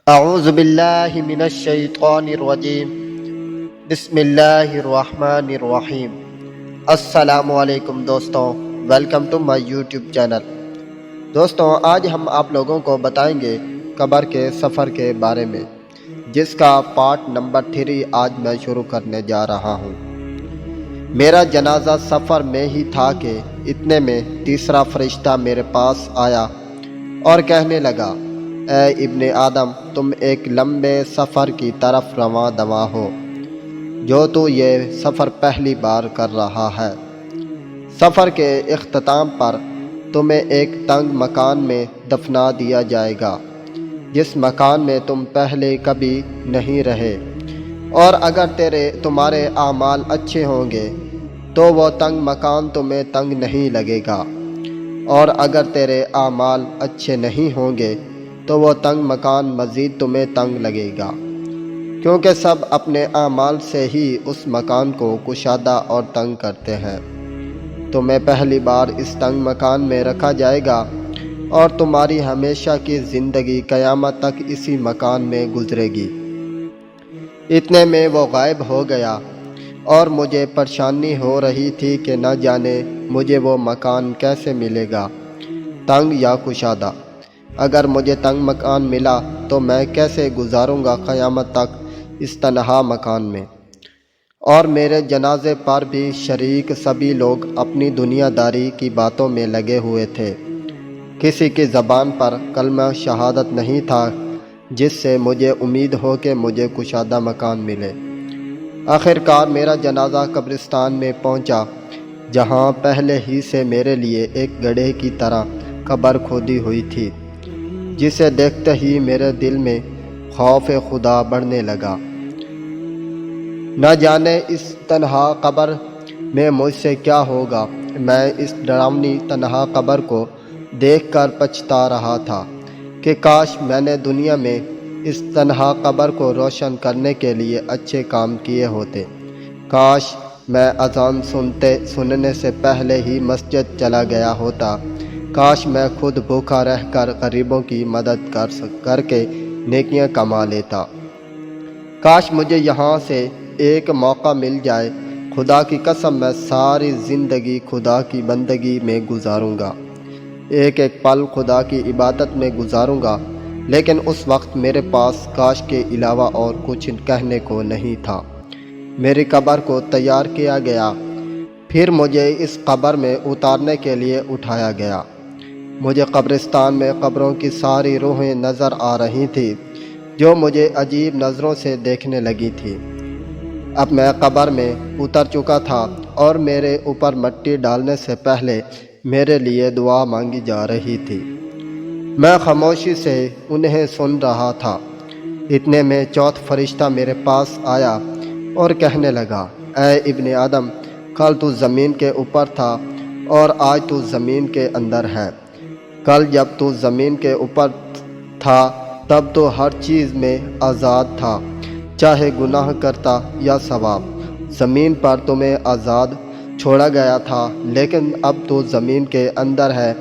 اعوذ باللہ من الشیطان الرجیم بسم اللہ الرحمن الرحیم۔ السلام علیکم دوستوں، welcome to my YouTube channel. دوستوں، آج ہم آپ لوگوں کو بتائیں گے قبر کے سفر کے بارے میں، جس کا پارٹ نمبر 3 آج میں شروع کرنے جا رہا ہوں۔ میرا جنازہ سفر میں ہی تھا کہ اتنے میں تیسرا فرشتہ میرے پاس آیا اور کہنے لگا، اے ابن آدم، تم ایک لمبے سفر کی طرف رواں دواں ہو، جو تو یہ سفر پہلی بار کر رہا ہے۔ سفر کے اختتام پر تمہیں ایک تنگ مکان میں دفنا دیا جائے گا، جس مکان میں تم پہلے کبھی نہیں رہے، اور اگر تمہارے اعمال اچھے ہوں گے تو وہ تنگ مکان تمہیں تنگ نہیں لگے گا، اور اگر تیرے اعمال اچھے نہیں ہوں گے تو وہ تنگ مکان مزید تمہیں تنگ لگے گا، کیونکہ سب اپنے اعمال سے ہی اس مکان کو کشادہ اور تنگ کرتے ہیں۔ تمہیں پہلی بار اس تنگ مکان میں رکھا جائے گا اور تمہاری ہمیشہ کی زندگی قیامت تک اسی مکان میں گزرے گی۔ اتنے میں وہ غائب ہو گیا اور مجھے پریشانی ہو رہی تھی کہ نہ جانے مجھے وہ مکان کیسے ملے گا، تنگ یا کشادہ۔ اگر مجھے تنگ مکان ملا تو میں کیسے گزاروں گا قیامت تک اس تنہا مکان میں؟ اور میرے جنازے پر بھی شریک سبھی لوگ اپنی دنیا داری کی باتوں میں لگے ہوئے تھے۔ کسی کی زبان پر کلمہ شہادت نہیں تھا جس سے مجھے امید ہو کہ مجھے کشادہ مکان ملے۔ آخر کار میرا جنازہ قبرستان میں پہنچا، جہاں پہلے ہی سے میرے لیے ایک گڑھے کی طرح قبر کھودی ہوئی تھی، جسے دیکھتے ہی میرے دل میں خوف خدا بڑھنے لگا۔ نہ جانے اس تنہا قبر میں مجھ سے کیا ہوگا۔ میں اس ڈراؤنی تنہا قبر کو دیکھ کر پچھتا رہا تھا کہ کاش میں نے دنیا میں اس تنہا قبر کو روشن کرنے کے لیے اچھے کام کیے ہوتے۔ کاش میں اذان سننے سے پہلے ہی مسجد چلا گیا ہوتا۔ کاش میں خود بھوکا رہ کر غریبوں کی مدد کر کے نیکیاں کما لیتا۔ کاش مجھے یہاں سے ایک موقع مل جائے۔ خدا کی قسم میں ساری زندگی خدا کی بندگی میں گزاروں گا، ایک ایک پل خدا کی عبادت میں گزاروں گا، لیکن اس وقت میرے پاس کاش کے علاوہ اور کچھ کہنے کو نہیں تھا۔ میری قبر کو تیار کیا گیا، پھر مجھے اس قبر میں اتارنے کے لیے اٹھایا گیا۔ مجھے قبرستان میں قبروں کی ساری روحیں نظر آ رہی تھیں، جو مجھے عجیب نظروں سے دیکھنے لگی تھی۔ اب میں قبر میں اتر چکا تھا اور میرے اوپر مٹی ڈالنے سے پہلے میرے لیے دعا مانگی جا رہی تھی۔ میں خاموشی سے انہیں سن رہا تھا۔ اتنے میں چوتھا فرشتہ میرے پاس آیا اور کہنے لگا، اے ابن آدم، کل تو زمین کے اوپر تھا اور آج تو زمین کے اندر ہے۔ کل جب تو زمین کے اوپر تھا تب تو ہر چیز میں آزاد تھا، چاہے گناہ کرتا یا ثواب۔ زمین پر تمہیں آزاد چھوڑا گیا تھا، لیکن اب تو زمین کے اندر ہے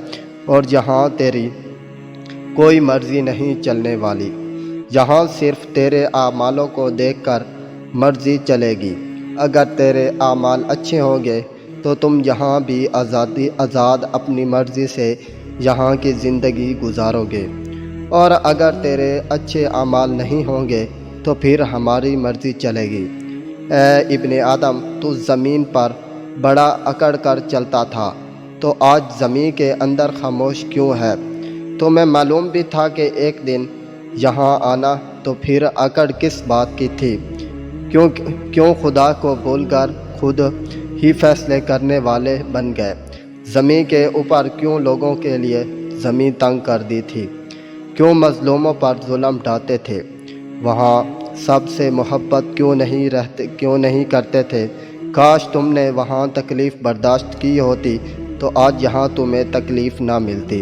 اور جہاں تیری کوئی مرضی نہیں چلنے والی، یہاں صرف تیرے اعمالوں کو دیکھ کر مرضی چلے گی۔ اگر تیرے اعمال اچھے ہوں گے تو تم یہاں بھی آزاد اپنی مرضی سے یہاں کی زندگی گزارو گے، اور اگر تیرے اچھے اعمال نہیں ہوں گے تو پھر ہماری مرضی چلے گی۔ اے ابن آدم، تو زمین پر بڑا اکڑ کر چلتا تھا، تو آج زمین کے اندر خاموش کیوں ہے؟ تمہیں معلوم بھی تھا کہ ایک دن یہاں آنا، تو پھر اکڑ کس بات کی تھی؟ کیوں خدا کو بھول کر خود ہی فیصلے کرنے والے بن گئے؟ زمین کے اوپر کیوں لوگوں کے لیے زمین تنگ کر دی تھی؟ کیوں مظلوموں پر ظلم ڈھاتے تھے؟ وہاں سب سے محبت کیوں نہیں کرتے تھے؟ کاش تم نے وہاں تکلیف برداشت کی ہوتی تو آج یہاں تمہیں تکلیف نہ ملتی۔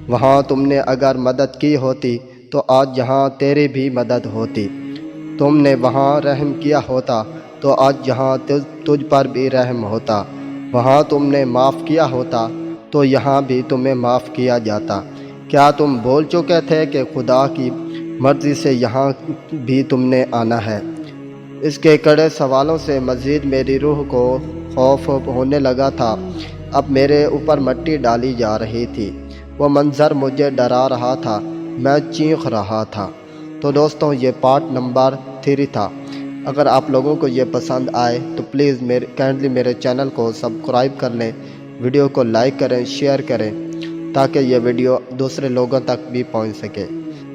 وہاں تم نے اگر مدد کی ہوتی تو آج یہاں تیری بھی مدد ہوتی۔ تم نے وہاں رحم کیا ہوتا تو آج یہاں تجھ پر بھی رحم ہوتا۔ وہاں تم نے معاف کیا ہوتا تو یہاں بھی تمہیں معاف کیا جاتا۔ کیا تم بھول چکے تھے کہ خدا کی مرضی سے یہاں بھی تم نے آنا ہے۔ اس کے کڑے سوالوں سے مزید میری روح کو خوف ہونے لگا تھا۔ اب میرے اوپر مٹی ڈالی جا رہی تھی۔ وہ منظر مجھے ڈرا رہا تھا، میں چیخ رہا تھا۔ تو دوستوں، یہ پارٹ نمبر 3 تھا۔ اگر آپ لوگوں کو یہ پسند آئے تو پلیز کائنڈلی میرے چینل کو سبسکرائب کر لیں، ویڈیو کو لائک کریں، شیئر کریں تاکہ یہ ویڈیو دوسرے لوگوں تک بھی پہنچ سکے۔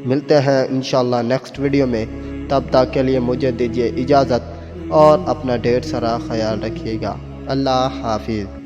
ملتے ہیں انشاءاللہ نیکسٹ ویڈیو میں، تب تک کے لیے مجھے دیجیے اجازت اور اپنا ڈھیر سارا خیال رکھیے گا۔ اللہ حافظ۔